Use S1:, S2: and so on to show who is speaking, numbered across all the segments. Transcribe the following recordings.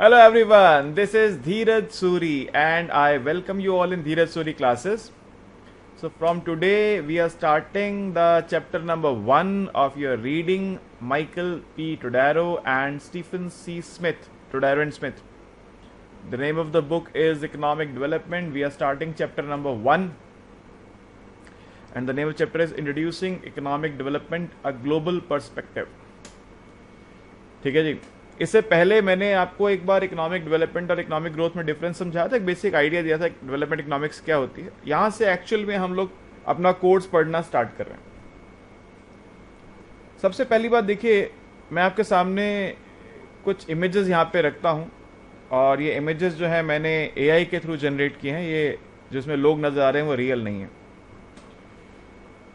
S1: Hello everyone, this is Dheeraj Suri and I welcome you all in Dheeraj Suri classes. So from today we are starting the chapter number 1 of your reading Michael P. Todaro and Stephen C. Smith, Todaro and Smith. The name of the book is Economic Development. We are starting chapter number 1 and the name of the chapter is Introducing Economic Development, a Global Perspective. ठीक है जी. इससे पहले मैंने आपको एक बार economic development और economic growth में difference समझाया था, एक बेसिक आइडिया दिया था डेवलपमेंट इकोनॉमिक्स क्या होती है. यहां से एक्चुअल में हम लोग अपना कोर्स पढ़ना स्टार्ट कर रहे हैं. सबसे पहली बात देखिए, मैं आपके सामने कुछ इमेजेस यहां पे रखता हूं और ये इमेजेस जो है मैंने एआई के थ्रू जनरेट किए हैं. ये जिसमें लोग नजर आ रहे हैं वो रियल नहीं है.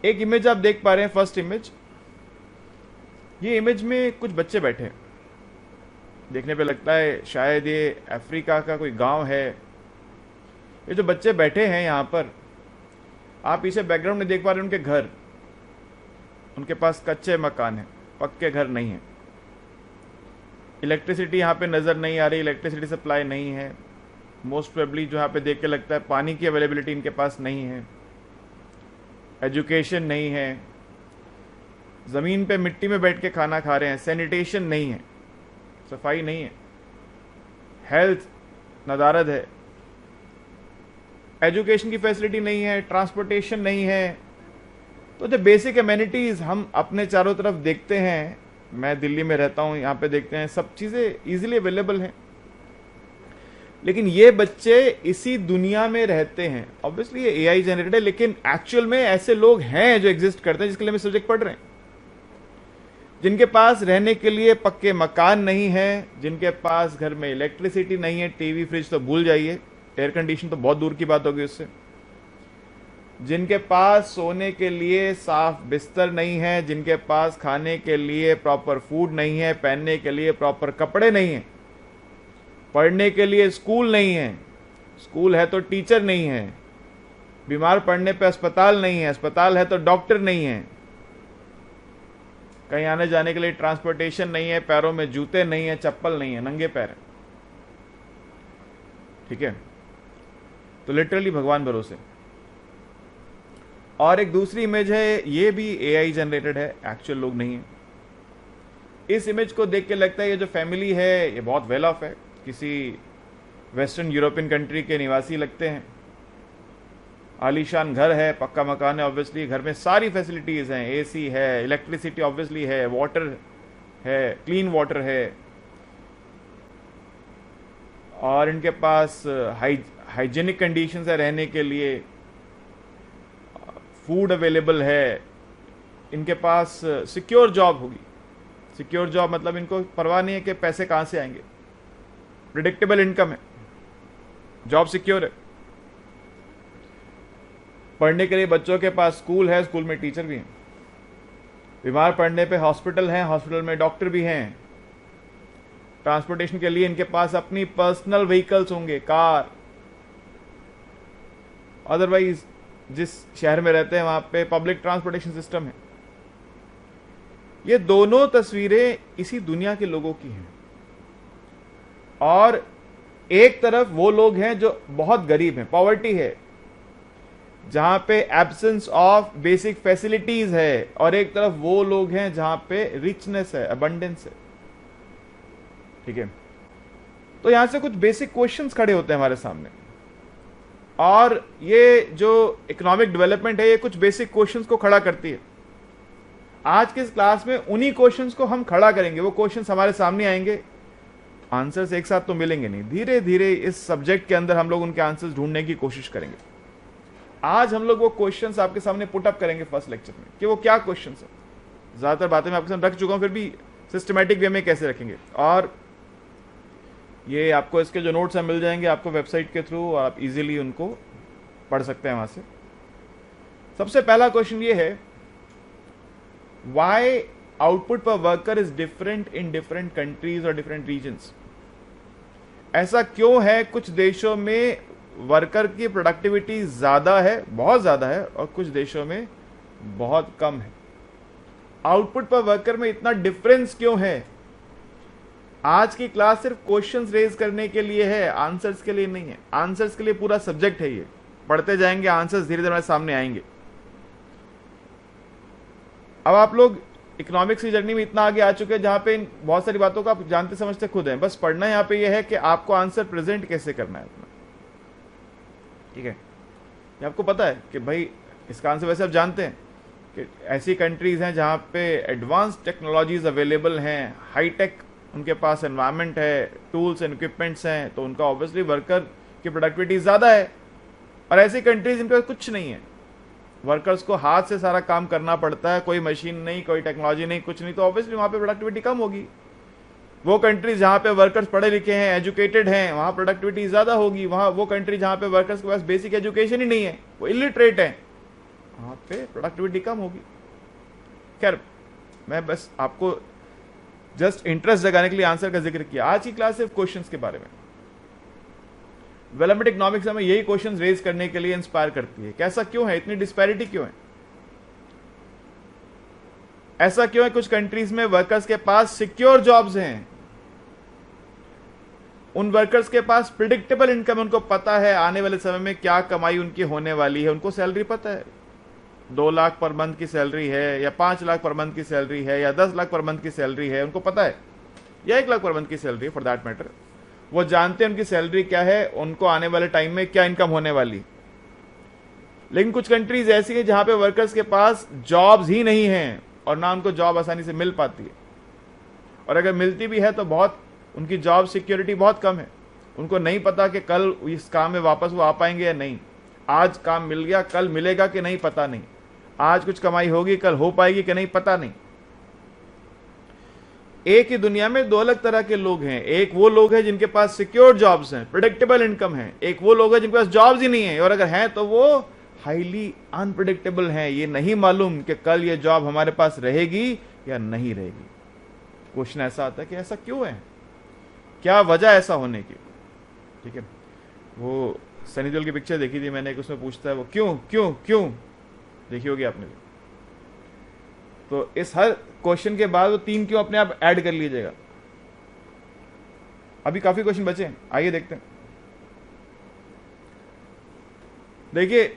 S1: एक इमेज आप देख पा रहे हैं, फर्स्ट इमेज. ये इमेज में कुछ बच्चे बैठे हैं. देखने पे लगता है शायद ये अफ्रीका का कोई गांव है. ये जो बच्चे बैठे हैं यहाँ पर, आप पीछे बैकग्राउंड में देख पा रहे हैं उनके घर. उनके पास कच्चे मकान हैं, पक्के घर नहीं है. इलेक्ट्रिसिटी यहाँ पे नज़र नहीं आ रही, इलेक्ट्रिसिटी सप्लाई नहीं है. मोस्ट प्रोबेबली जो यहाँ पे देख के लगता है पानी की अवेलेबिलिटी इनके पास नहीं है. एजुकेशन नहीं है. ज़मीन पे मिट्टी में बैठ के खाना खा रहे हैं. सैनिटेशन नहीं है, सफाई नहीं है. हेल्थ नदारद है. एजुकेशन की फैसिलिटी नहीं है. ट्रांसपोर्टेशन नहीं है. तो जो बेसिक एमेनिटीज हम अपने चारों तरफ देखते हैं, मैं दिल्ली में रहता हूं, यहां पे देखते हैं सब चीजें इजीली अवेलेबल हैं. लेकिन ये बच्चे इसी दुनिया में रहते हैं. ऑब्वियसली ये एआई जनरेटेड है, लेकिन एक्चुअल में ऐसे लोग हैं जो एग्जिस्ट करते हैं, जिसके लिए हम सब्जेक्ट पढ़ रहे हैं. जिनके पास रहने के लिए पक्के मकान नहीं है, जिनके पास घर में इलेक्ट्रिसिटी नहीं है. टीवी फ्रिज तो भूल जाइए, एयर कंडीशन तो बहुत दूर की बात होगी उससे. जिनके पास सोने के लिए साफ बिस्तर नहीं है, जिनके पास खाने के लिए प्रॉपर फूड नहीं है, पहनने के लिए प्रॉपर कपड़े नहीं है, पढ़ने के लिए स्कूल नहीं है, स्कूल है तो टीचर नहीं है, बीमार पड़ने पे अस्पताल नहीं है, अस्पताल है तो डॉक्टर नहीं है, कहीं आने जाने के लिए ट्रांसपोर्टेशन नहीं है, पैरों में जूते नहीं है, चप्पल नहीं है, नंगे पैर हैं. ठीक है, तो लिटरली भगवान भरोसे. और एक दूसरी इमेज है, ये भी एआई जनरेटेड है, एक्चुअल लोग नहीं है. इस इमेज को देख के लगता है ये जो फैमिली है ये बहुत वेल ऑफ है, किसी वेस्टर्न यूरोपियन कंट्री के निवासी लगते हैं. आलीशान घर है, पक्का मकान है. ऑब्वियसली घर में सारी फैसिलिटीज हैं, एसी है, इलेक्ट्रिसिटी ऑब्वियसली है, वाटर है, क्लीन वाटर है, और इनके पास हाइजीनिक कंडीशंस है रहने के लिए. फूड अवेलेबल है. इनके पास सिक्योर जॉब होगी. सिक्योर जॉब मतलब इनको परवाह नहीं है कि पैसे कहां से आएंगे. प्रिडिक्टेबल इनकम है, जॉब सिक्योर है. पढ़ने के लिए बच्चों के पास स्कूल है, स्कूल में टीचर भी हैं. बीमार पड़ने पे हॉस्पिटल हैं, हॉस्पिटल में डॉक्टर भी हैं. ट्रांसपोर्टेशन के लिए इनके पास अपनी पर्सनल व्हीकल्स होंगे, कार. अदरवाइज जिस शहर में रहते हैं वहां पे पब्लिक ट्रांसपोर्टेशन सिस्टम है. ये दोनों तस्वीरें इसी दुनिया के लोगों की हैं. और एक तरफ वो लोग हैं जो बहुत गरीब हैं, पॉवर्टी है, जहां पे एब्सेंस ऑफ बेसिक फैसिलिटीज है, और एक तरफ वो लोग हैं जहां पे रिचनेस है, अबंडेंस है. ठीक है, तो यहां से कुछ बेसिक क्वेश्चंस खड़े होते हैं हमारे सामने. और ये जो इकोनॉमिक डेवलपमेंट है ये कुछ बेसिक क्वेश्चंस को खड़ा करती है. आज के इस क्लास में उन्हीं क्वेश्चंस को हम खड़ा करेंगे. वो क्वेश्चंस हमारे सामने आएंगे, आंसर्स एक साथ तो मिलेंगे नहीं. धीरे धीरे इस सब्जेक्ट के अंदर हम लोग उनके आंसर्स ढूंढने की कोशिश करेंगे. आज हम लोग वो क्वेश्चंस आपके सामने पुट अप करेंगे फर्स्ट लेक्चर में कि वो क्या क्वेश्चंस है. ज्यादातर बातें मैं आपके सामने रख चुका हूं, फिर भी सिस्टमैटिक वे में कैसे रखेंगे. और ये आपको इसके जो नोट्स हैं मिल जाएंगे आपको वेबसाइट के थ्रू, और आप इजीली उनको पढ़ सकते हैं वहां से. सबसे पहला क्वेश्चन ये है, व्हाई आउटपुट पर worker is different in different countries और डिफरेंट रीजन्स. ऐसा क्यों है कुछ देशों में वर्कर की प्रोडक्टिविटी ज्यादा है, बहुत ज्यादा है, और कुछ देशों में बहुत कम है. आउटपुट पर वर्कर में इतना डिफरेंस क्यों है? आज की क्लास सिर्फ क्वेश्चंस रेज करने के लिए है, आंसर्स के लिए नहीं है। आंसर्स के लिए पूरा सब्जेक्ट है, ये पढ़ते जाएंगे, आंसर्स धीरे धीरे हमारे सामने आएंगे। अब आप लोग इकोनॉमिक्स की जर्नी में इतना आगे आ चुके हैं जहां पे इन बहुत सारी बातों को आप जानते समझते खुद हैं, बस पढ़ना यहां पे ये है कि आपको आंसर प्रेजेंट कैसे करना है अपना, ठीक है। ये आपको पता है कि भाई इसका आंसर वैसे आप जानते हैं कि ऐसी कंट्रीज हैं जहां पे एडवांस टेक्नोलॉजीज अवेलेबल हैं, हाईटेक उनके पास एनवायरनमेंट है, टूल्स एंड इक्विपमेंट्स हैं, तो उनका ऑब्वियसली वर्कर की प्रोडक्टिविटी ज्यादा है। और ऐसी कंट्रीज जिनके पास कुछ नहीं है, वर्कर्स को हाथ से सारा काम करना पड़ता है, कोई मशीन नहीं, कोई टेक्नोलॉजी नहीं, कुछ नहीं, तो ऑब्वियसली वहां पे प्रोडक्टिविटी कम होगी। वो कंट्रीज जहां पे वर्कर्स पढ़े लिखे हैं, एजुकेटेड हैं, वहां प्रोडक्टिविटी ज्यादा होगी। वहां वो कंट्री जहां पे वर्कर्स के पास बेसिक एजुकेशन ही नहीं है, वो इलिटरेट है, वहां पे प्रोडक्टिविटी कम होगी। खैर, मैं बस आपको जस्ट इंटरेस्ट जगाने के लिए आंसर का जिक्र किया। आज की क्लास सिर्फ क्वेश्चंस के बारे में। डेवलपमेंट इकोनॉमिक्स हमें यही क्वेश्चंस रेज करने के लिए इंस्पायर करती है। कैसा क्यों है, इतनी डिस्पैरिटी क्यों है, ऐसा क्यों है कुछ कंट्रीज में वर्कर्स के पास सिक्योर जॉब्स हैं, उन वर्कर्स के पास प्रिडिक्टेबल इनकम, उनको पता है आने वाले समय में क्या कमाई उनकी होने वाली है, उनको सैलरी पता है, 2 लाख पर मंथ की सैलरी है, या 5 लाख पर मंथ की सैलरी है, या 10 लाख पर मंथ की सैलरी है, उनको पता है, या 1 लाख पर मंथ की सैलरी है फॉर दैट मैटर। वो जानते हैं उनकी सैलरी क्या है, उनको आने वाले टाइम में क्या इनकम होने वाली। लेकिन कुछ कंट्रीज ऐसी हैं जहां पे वर्कर्स के पास जॉब्स ही नहीं हैं और ना उनको जॉब आसानी से मिल पाती है, और अगर मिलती भी है तो बहुत उनकी जॉब सिक्योरिटी बहुत कम है। उनको नहीं पता कि कल इस काम में वापस वो आ पाएंगे या नहीं, आज काम मिल गया, कल मिलेगा कि नहीं पता नहीं, आज कुछ कमाई होगी, कल हो पाएगी कि नहीं पता नहीं। एक ही दुनिया में 2 अलग तरह के लोग हैं। एक वो लोग हैं जिनके पास सिक्योर जॉब्स हैं, प्रेडिक्टेबल इनकम है, एक वो लोग हैं जिनके पास जॉब्स ही नहीं है, और अगर हैं तो वो हाईली अनप्रेडिक्टेबल हैं। ये नहीं मालूम कि कल ये जॉब हमारे पास रहेगी या नहीं रहेगी। क्वेश्चन ऐसा आता है कि ऐसा क्यों है, क्या वजह ऐसा होने की, ठीक है। वो सनी देओल की पिक्चर देखी थी मैंने, उसमें पूछता है वो क्यों क्यों क्यों, देखी होगी आपने भी। तो इस हर क्वेश्चन के बाद वो 3 क्यों अपने आप ऐड कर लीजिएगा। अभी काफी क्वेश्चन बचे हैं, आइए देखते हैं। देखिए,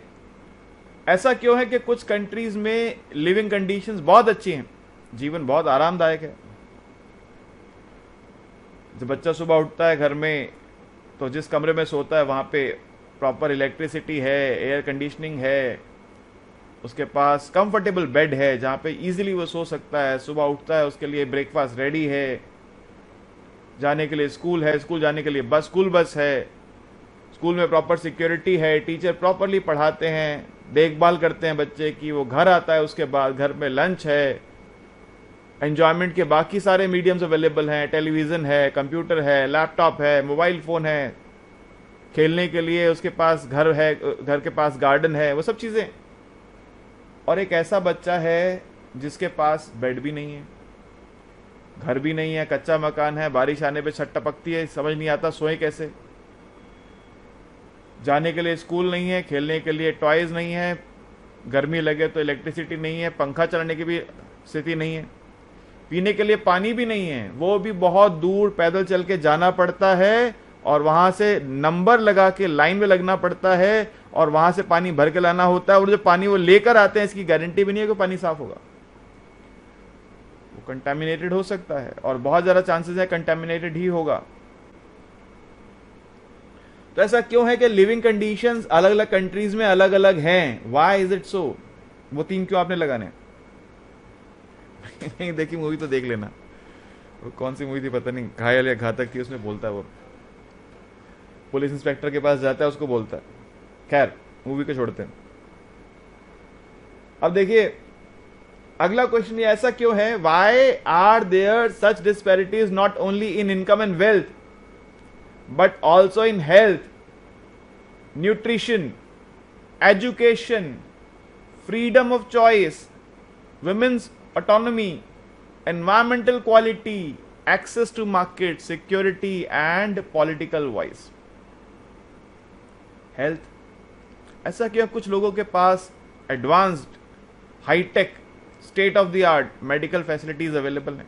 S1: ऐसा क्यों है कि कुछ कंट्रीज में लिविंग कंडीशंस बहुत अच्छी हैं, जीवन बहुत आरामदायक है। जब बच्चा सुबह उठता है घर में, तो जिस कमरे में सोता है वहां पे प्रॉपर इलेक्ट्रिसिटी है, एयर कंडीशनिंग है, उसके पास कंफर्टेबल बेड है जहां पे इजीली वो सो सकता है। सुबह उठता है, उसके लिए ब्रेकफास्ट रेडी है, जाने के लिए स्कूल है, स्कूल जाने के लिए स्कूल बस है, स्कूल में प्रॉपर सिक्योरिटी है, टीचर प्रॉपरली पढ़ाते हैं, देखभाल करते हैं बच्चे की। वो घर आता है, उसके बाद घर में लंच है, एंजॉयमेंट के बाकी सारे मीडियम्स अवेलेबल हैं, टेलीविजन है, कंप्यूटर है, लैपटॉप है, मोबाइल फोन है, खेलने के लिए उसके पास घर है, घर के पास गार्डन है, वो सब चीजें। और एक ऐसा बच्चा है जिसके पास बेड भी नहीं है, घर भी नहीं है, कच्चा मकान है, बारिश आने पे छत टपकती है, समझ नहीं आता सोए कैसे, जाने के लिए स्कूल नहीं है, खेलने के लिए टॉयज नहीं है, गर्मी लगे तो इलेक्ट्रिसिटी नहीं है, पंखा चलाने की भी स्थिति नहीं है, पीने के लिए पानी भी नहीं है, वो भी बहुत दूर पैदल चल के जाना पड़ता है, और वहां से नंबर लगा के लाइन में लगना पड़ता है, और वहां से पानी भर के लाना होता है, और जो पानी वो लेकर आते हैं इसकी गारंटी भी नहीं है कि पानी साफ होगा, वो कंटामिनेटेड हो सकता है, और बहुत ज्यादा चांसेस है कंटामिनेटेड ही होगा। तो ऐसा क्यों है कि लिविंग कंडीशंस अलग अलग कंट्रीज में अलग अलग हैं, व्हाई इज इट सो। वो 3 क्यों आपने लगाने नहीं देखी मूवी तो देख लेना, वो कौन सी मूवी थी पता नहीं, घायल या घातक थी, उसमें बोलता है वो पुलिस इंस्पेक्टर के पास जाता है, उसको बोलता है। खैर, मूवी को छोड़ते हैं। अब देखिए अगला क्वेश्चन, ये ऐसा क्यों है, why are there such disparities not only in income and wealth but also in health, nutrition, education, freedom of choice, women's autonomy, environmental quality, access to market, security and political voice. Health, ऐसा क्यों कुछ लोगों के पास advanced, hi-tech, state of the art medical facilities available हैं,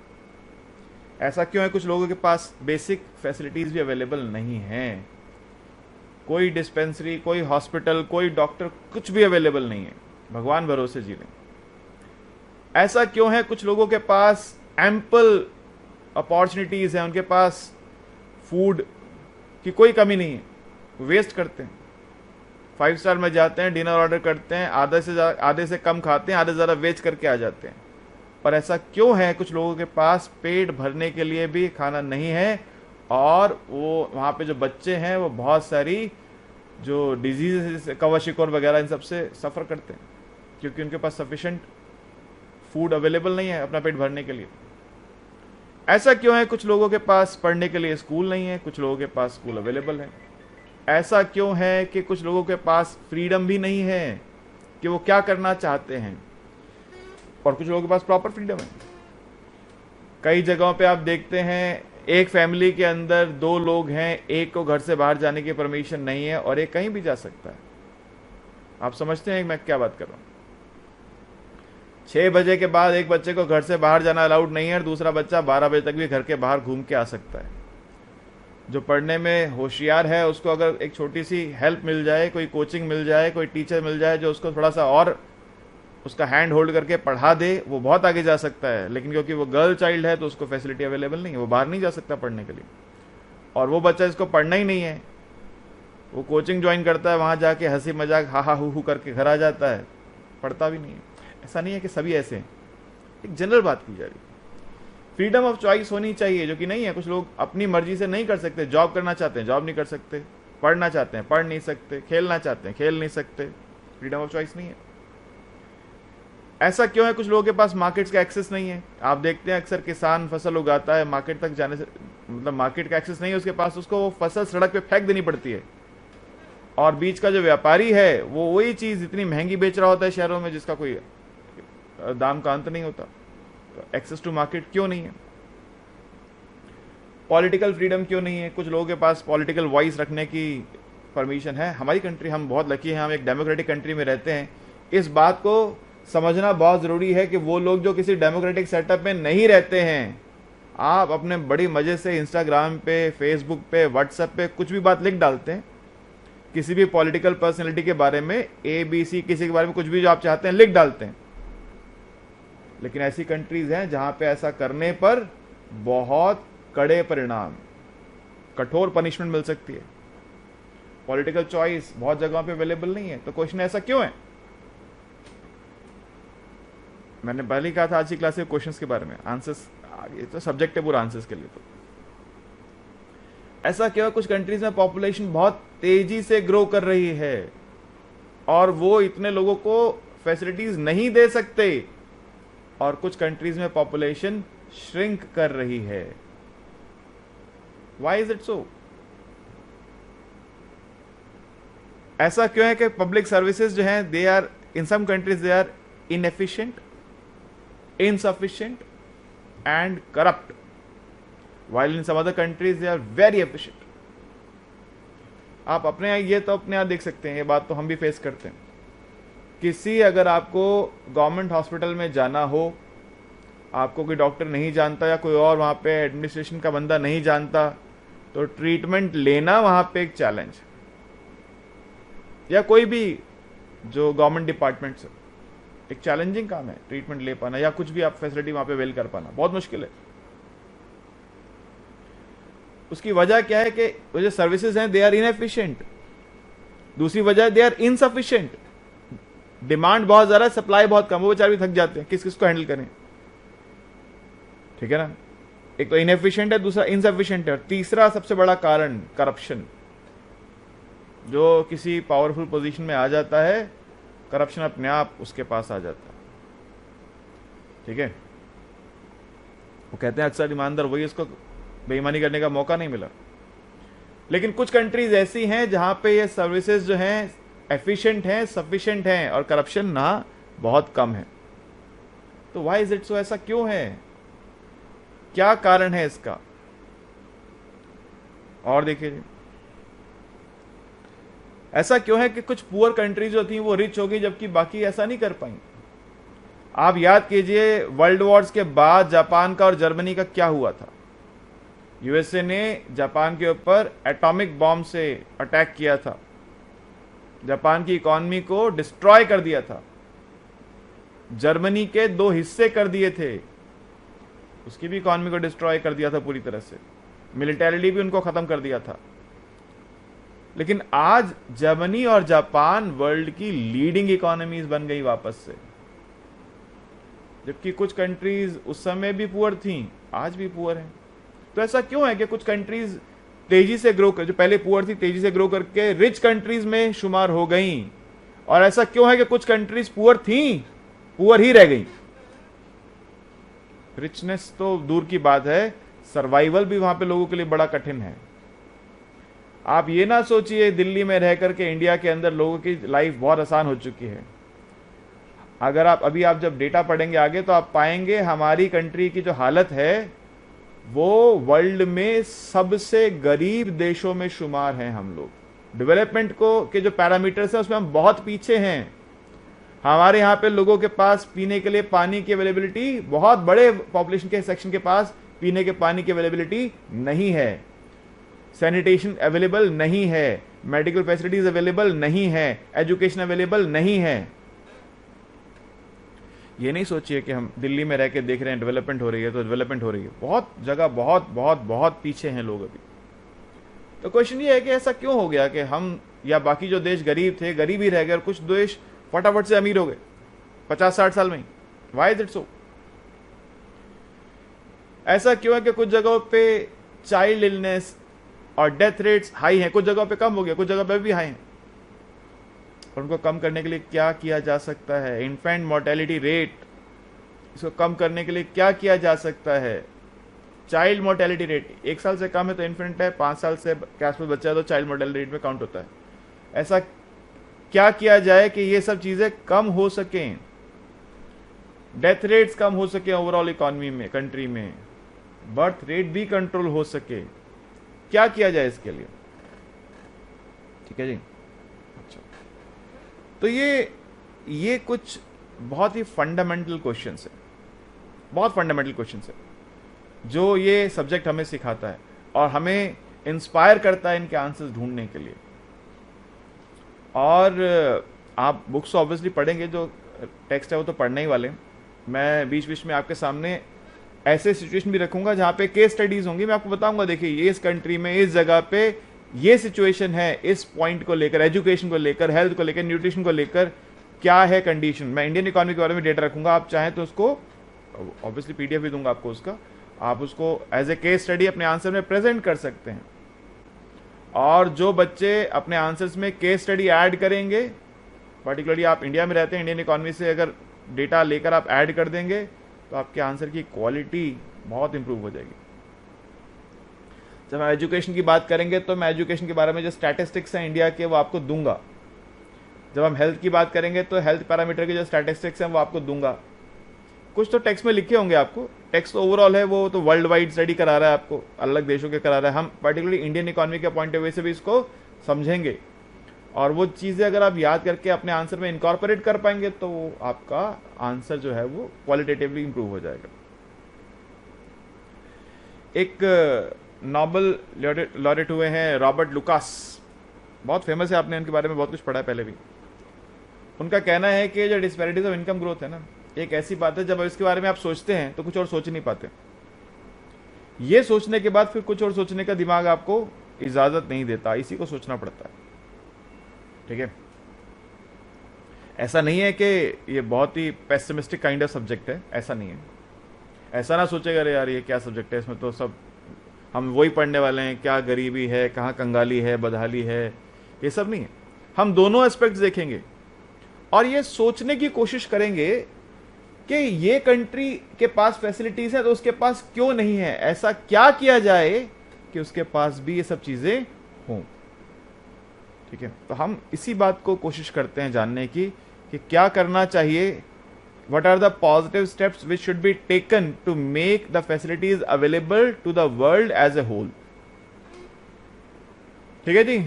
S1: ऐसा क्यों है कुछ लोगों के पास बेसिक फैसिलिटीज भी अवेलेबल नहीं हैं, कोई डिस्पेंसरी, कोई हॉस्पिटल, कोई डॉक्टर, कुछ भी अवेलेबल नहीं है, भगवान भरोसे जी लें। ऐसा क्यों है कुछ लोगों के पास एम्पल अपॉर्चुनिटीज हैं, उनके पास फूड की कोई कमी नहीं है, वेस्ट करते हैं, 5 स्टार में जाते हैं, डिनर ऑर्डर करते हैं, आधे से कम खाते हैं, आधे ज़्यादा वेच करके आ जाते हैं। और ऐसा क्यों है कुछ लोगों के पास पेट भरने के लिए भी खाना नहीं है, और वो वहाँ पे जो बच्चे हैं वो बहुत सारी जो डिजीज, कवशिकोर वगैरह, इन सब से सफ़र करते हैं, क्योंकि उनके पास सफिशेंट फूड अवेलेबल नहीं है अपना पेट भरने के लिए। ऐसा क्यों है कुछ लोगों के पास पढ़ने के लिए स्कूल नहीं है, कुछ लोगों के पास स्कूल अवेलेबल है। ऐसा क्यों है कि कुछ लोगों के पास फ्रीडम भी नहीं है कि वो क्या करना चाहते हैं, और कुछ लोगों के पास प्रॉपर फ्रीडम है। कई जगहों पे आप देखते हैं एक फैमिली के अंदर 2 लोग हैं, एक को घर से बाहर जाने की परमिशन नहीं है और एक कहीं भी जा सकता है। आप समझते हैं मैं क्या बात कर रहा हूं? 6 बजे के बाद एक बच्चे को घर से बाहर जाना अलाउड नहीं है, और दूसरा बच्चा 12 बजे तक भी घर के बाहर घूम के आ सकता है। जो पढ़ने में होशियार है उसको अगर एक छोटी सी हेल्प मिल जाए, कोई कोचिंग मिल जाए, कोई टीचर मिल जाए जो उसको थोड़ा सा और उसका हैंड होल्ड करके पढ़ा दे, वो बहुत आगे जा सकता है। लेकिन क्योंकि वो गर्ल चाइल्ड है तो उसको फैसिलिटी अवेलेबल नहीं है, वो बाहर नहीं जा सकता पढ़ने के लिए। और वो बच्चा जिसको पढ़ना ही नहीं है, वो कोचिंग ज्वाइन करता है, वहाँ जाके हंसी मजाक हा हा हु करके घर आ जाता है, पढ़ता भी नहीं है। ऐसा नहीं है कि सभी ऐसे हैं, एक जनरल बात की जा रही है। फ्रीडम ऑफ चॉइस होनी चाहिए, जो कि नहीं है। कुछ लोग अपनी मर्जी से नहीं कर सकते, जॉब करना चाहते हैं जॉब नहीं कर सकते, पढ़ना चाहते हैं पढ़ नहीं सकते, खेलना चाहते हैं खेल नहीं सकते, फ्रीडम ऑफ चॉइस नहीं है। ऐसा क्यों है कुछ लोगों के पास मार्केट्स का एक्सेस नहीं है। आप देखते हैं अक्सर किसान फसल उगाता है, मार्केट तक जाने से मतलब मार्केट का एक्सेस नहीं है उसके पास, उसको वो फसल सड़क पे फेंक देनी पड़ती है, और बीच का जो व्यापारी है वो वही चीज इतनी महंगी बेच रहा होता है शहरों में जिसका कोई दाम का अंत नहीं होता। तो एक्सेस टू मार्केट क्यों नहीं है? पॉलिटिकल फ्रीडम क्यों नहीं है? कुछ लोगों के पास पॉलिटिकल वॉइस रखने की परमिशन है। हमारी कंट्री, हम बहुत लकी हैं, हम एक डेमोक्रेटिक कंट्री में रहते हैं। इस बात को समझना बहुत ज़रूरी है कि वो लोग जो किसी डेमोक्रेटिक सेटअप में नहीं रहते हैं, आप अपने बड़ी मज़े से इंस्टाग्राम पे, फेसबुक पे, व्हाट्सएप पे कुछ भी बात लिख डालते हैं, किसी भी पॉलिटिकल पर्सनैलिटी के बारे में, ABC, किसी के बारे में कुछ भी जो आप चाहते हैं लिख डालते हैं। लेकिन ऐसी कंट्रीज हैं जहां पे ऐसा करने पर बहुत कड़े परिणाम, कठोर पनिशमेंट मिल सकती है। पॉलिटिकल चॉइस बहुत जगहों पे अवेलेबल नहीं है। तो क्वेश्चन ऐसा क्यों है? मैंने पहले ही कहा था आज की क्लास में क्वेश्चंस के बारे में, आंसर्स आगे तो सब्जेक्ट है पूरा आंसर्स के लिए। तो ऐसा क्यों है कुछ कंट्रीज में पॉपुलेशन बहुत तेजी से ग्रो कर रही है और वो इतने लोगों को फैसिलिटीज नहीं दे सकते, और कुछ कंट्रीज में पॉपुलेशन श्रिंक कर रही है। Why is it so? ऐसा क्यों है कि पब्लिक सर्विसेज जो हैं, they are in some countries they are inefficient, insufficient and corrupt, while in some other countries they are very efficient. आप अपने ये तो अपने यहाँ देख सकते हैं, ये बात तो हम भी फेस करते हैं। किसी अगर आपको गवर्नमेंट हॉस्पिटल में जाना हो, आपको कोई डॉक्टर नहीं जानता या कोई और वहाँ पे एडमिनिस्ट्रेशन का बंदा नहीं जानता, तो ट्रीटमेंट लेना वहाँ पे एक चैलेंज, या कोई भी जो गवर्नमेंट डिपार्टमेंट से एक चैलेंजिंग काम है ट्रीटमेंट ले पाना, या कुछ भी आप फैसिलिटी वहां पे अवेल कर पाना बहुत मुश्किल है। उसकी वजह क्या है कि वो जो सर्विसेज हैं दे आर इनएफिशिएंट। दूसरी वजह दे आर इनसफिशिएंट। डिमांड बहुत ज्यादा, सप्लाई बहुत कम, वो बेचारे भी थक जाते हैं, किस किस को हैंडल करें। ठीक है ना? एक तो इनएफिशिएंट है, दूसरा इनसफिशिएंट है, और तीसरा सबसे बड़ा कारण करप्शन। जो किसी पावरफुल पोजीशन में आ जाता है, करप्शन अपने आप उसके पास आ जाता है। ठीक है? वो कहते हैं अक्सर ईमानदार वही, उसको बेईमानी करने का मौका नहीं मिला। लेकिन कुछ कंट्रीज ऐसी हैं जहां पे ये सर्विसेज जो हैं एफिशिएंट हैं, सफिशिएंट हैं, और करप्शन ना बहुत कम है। तो व्हाई इज इट सो? ऐसा क्यों है? क्या कारण है इसका? और देखिए, ऐसा क्यों है कि कुछ पुअर कंट्रीज जो थी वो रिच हो गई, जबकि बाकी ऐसा नहीं कर पाई। आप याद कीजिए वर्ल्ड वॉर्स के बाद जापान का और जर्मनी का क्या हुआ था। यूएसए ने जापान के ऊपर एटॉमिक बॉम्ब से अटैक किया था, जापान की इकॉनमी को डिस्ट्रॉय कर दिया था, जर्मनी के 2 हिस्से कर दिए थे, उसकी भी इकॉनमी को डिस्ट्रॉय कर दिया था पूरी तरह से, मिलिटरीली भी उनको खत्म कर दिया था। लेकिन आज जर्मनी और जापान वर्ल्ड की लीडिंग इकोनॉमीज बन गई वापस से, जबकि कुछ कंट्रीज उस समय भी पुअर थी, आज भी पुअर हैं। तो ऐसा क्यों है कि कुछ कंट्रीज तेजी से ग्रो कर, जो पहले पुअर थी तेजी से ग्रो करके रिच कंट्रीज में शुमार हो गई, और ऐसा क्यों है कि कुछ कंट्रीज पुअर थी, पुअर ही रह गई। रिचनेस तो दूर की बात है, सर्वाइवल भी वहां पे लोगों के लिए बड़ा कठिन है। आप ये ना सोचिए दिल्ली में रह करके इंडिया के अंदर लोगों की लाइफ बहुत आसान हो चुकी है। अगर आप जब डेटा पढ़ेंगे आगे तो आप पाएंगे हमारी कंट्री की जो हालत है वो वर्ल्ड में सबसे गरीब देशों में शुमार हैं हम लोग। डेवलपमेंट को के जो पैरामीटर्स हैं उसमें हम बहुत पीछे हैं। हमारे यहाँ पे लोगों के पास पीने के लिए पानी की अवेलेबिलिटी, बहुत बड़े पॉपुलेशन के सेक्शन के पास पीने के पानी की अवेलेबिलिटी नहीं है, सैनिटेशन अवेलेबल नहीं है, मेडिकल फैसिलिटीज अवेलेबल नहीं है, एजुकेशन अवेलेबल नहीं है। ये नहीं सोचिए कि हम दिल्ली में रह के देख रहे हैं डेवलपमेंट हो रही है तो डेवलपमेंट हो रही है, बहुत जगह बहुत बहुत बहुत पीछे हैं लोग अभी। तो क्वेश्चन ये है कि ऐसा क्यों हो गया कि हम या बाकी जो देश गरीब थे गरीब ही रह गए और कुछ देश फटाफट से अमीर हो गए 50-60 साल में ही। Why is it so? ऐसा क्यों है कि कुछ जगहों पे चाइल्ड इलनेस और डेथ रेट्स हाई हैं, कुछ जगहों पे कम हो गया, कुछ जगह पे भी हाई हैं, और उनको कम करने के लिए क्या किया जा सकता है? इन्फेंट मोर्टेलिटी रेट, इसको कम करने के लिए क्या किया जा सकता है? चाइल्ड मोर्टेलिटी रेट 1 साल से कम है तो इन्फेंट है, 5 साल से के आसपास बच्चा है तो चाइल्ड मोर्टेलिटी रेट में काउंट होता है। ऐसा क्या किया जाए कि ये सब चीजें कम हो सकें, डेथ रेट्स कम हो सके ओवरऑल इकोनॉमी में, कंट्री में बर्थ रेट भी कंट्रोल हो सके? क्या किया जाए इसके लिए? ठीक है जी। अच्छा, तो ये कुछ बहुत ही फंडामेंटल क्वेश्चंस है, बहुत फंडामेंटल क्वेश्चंस है जो ये सब्जेक्ट हमें सिखाता है और हमें इंस्पायर करता है इनके आंसर्स ढूंढने के लिए। और आप बुक्स ऑब्वियसली पढ़ेंगे, जो टेक्स्ट है वो तो पढ़ने ही वाले हैं। मैं बीच बीच में आपके सामने ऐसे सिचुएशन भी रखूंगा जहां पे केस स्टडीज होंगी, मैं आपको बताऊंगा देखिए ये इस कंट्री में इस जगह पे ये सिचुएशन है, इस पॉइंट को लेकर, एजुकेशन को लेकर, हेल्थ को लेकर, न्यूट्रिशन को लेकर क्या है कंडीशन। मैं इंडियन इकोनॉमी के बारे में डेटा रखूंगा, आप चाहें तो उसको ऑब्वियसली पीडीएफ भी दूंगा आपको उसका, आप उसको एज ए केस स्टडी अपने आंसर में प्रेजेंट कर सकते हैं। और जो बच्चे अपने आंसर्स में केस स्टडी ऐड करेंगे, पर्टिकुलरली आप इंडिया में रहते हैं, इंडियन इकोनॉमी से अगर डेटा लेकर आप ऐड कर देंगे तो आपके आंसर की क्वालिटी बहुत इंप्रूव हो जाएगी। जब हम एजुकेशन की बात करेंगे तो मैं एजुकेशन के बारे में जो स्टैटिस्टिक्स हैं इंडिया के वो आपको दूंगा। जब हम हेल्थ की बात करेंगे तो हेल्थ पैरामीटर के जो स्टैटिस्टिक्स हैं वो आपको दूंगा। कुछ तो टेक्स्ट में लिखे होंगे आपको, टेक्स्ट ओवरऑल है वो तो वर्ल्ड वाइड स्टडी करा रहा है आपको, अलग देशों के करा रहा है। हम पर्टिकुलरली इंडियन इकोनॉमी के पॉइंट ऑफ व्यू से भी इसको समझेंगे और वो चीज़ें अगर आप याद करके अपने आंसर में इनकॉर्पोरेट कर पाएंगे तो आपका आंसर जो है वो क्वालिटेटिवली इंप्रूव हो जाएगा। एक नोबेल लॉरेट हुए हैं रॉबर्ट लुकास, बहुत फेमस है, आपने उनके बारे में बहुत कुछ पढ़ा है पहले भी। उनका कहना है कि जो डिस्पैरिटीज ऑफ इनकम ग्रोथ है ना, एक ऐसी बात है जब इसके बारे में आप सोचते हैं तो कुछ और सोच नहीं पाते, ये सोचने के बाद फिर कुछ और सोचने का दिमाग आपको इजाजत नहीं देता, इसी को सोचना पड़ता है। ठीक है, ऐसा नहीं है कि ये बहुत ही पेसिमिस्टिक काइंड ऑफ सब्जेक्ट है, ऐसा नहीं है। ऐसा ना सोचेगा अरे यार ये क्या सब्जेक्ट है, इसमें तो सब हम वही पढ़ने वाले हैं, क्या गरीबी है, कहाँ कंगाली है, बदहाली है, ये सब नहीं है। हम दोनों एस्पेक्ट्स देखेंगे और ये सोचने की कोशिश करेंगे कि ये कंट्री के पास फैसिलिटीज है तो उसके पास क्यों नहीं है, ऐसा क्या किया जाए कि उसके पास भी ये सब चीजें हों। ठीक है, तो हम इसी बात को कोशिश करते हैं जानने की कि क्या करना चाहिए, what are the positive steps which should be taken to make the facilities available to the world as a whole। ठीक है जी,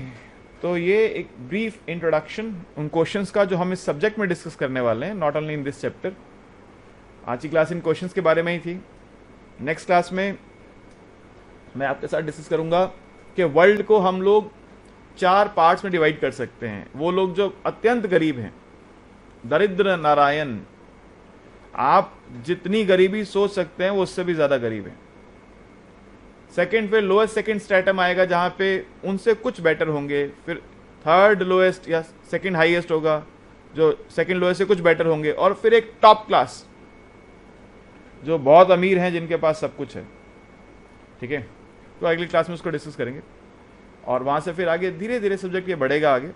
S1: तो ये एक ब्रीफ इंट्रोडक्शन उन क्वेश्चंस का जो हम इस सब्जेक्ट में डिस्कस करने वाले हैं, not only in this chapter. आज की क्लास इन क्वेश्चंस के बारे में ही थी। नेक्स्ट क्लास में मैं आपके साथ डिस्कस करूंगा कि वर्ल्ड को हम लोग 4 पार्ट्स में डिवाइड कर सकते हैं। वो लोग जो अत्यंत गरीब हैं, दरिद्र नारायण, आप जितनी गरीबी सोच सकते हैं वो उससे भी ज्यादा गरीब है। सेकंड, फिर लोएस्ट सेकंड स्ट्रेटम आएगा जहां पे उनसे कुछ बेटर होंगे। फिर थर्ड लोएस्ट या सेकंड हाईएस्ट होगा जो सेकंड लोएस्ट से कुछ बेटर होंगे। और फिर एक टॉप क्लास जो बहुत अमीर हैं, जिनके पास सब कुछ है। ठीक है, तो अगली क्लास में उसको डिस्कस करेंगे और वहां से फिर आगे धीरे धीरे सब्जेक्ट ये बढ़ेगा आगे।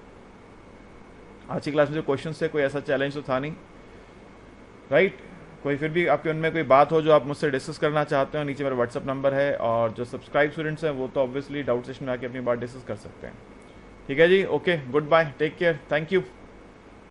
S1: आज की क्लास में जो क्वेश्चन थे, कोई ऐसा चैलेंज तो था नहीं, राइट? कोई फिर भी आपके उनमें कोई बात हो जो आप मुझसे डिस्कस करना चाहते हो, नीचे मेरा व्हाट्सअप नंबर है। और जो सब्सक्राइब स्टूडेंट्स हैं वो तो ऑब्वियसली डाउट सेशन में आके अपनी बात डिस्कस कर सकते हैं। ठीक है जी, okay, good bye, take care, thank you.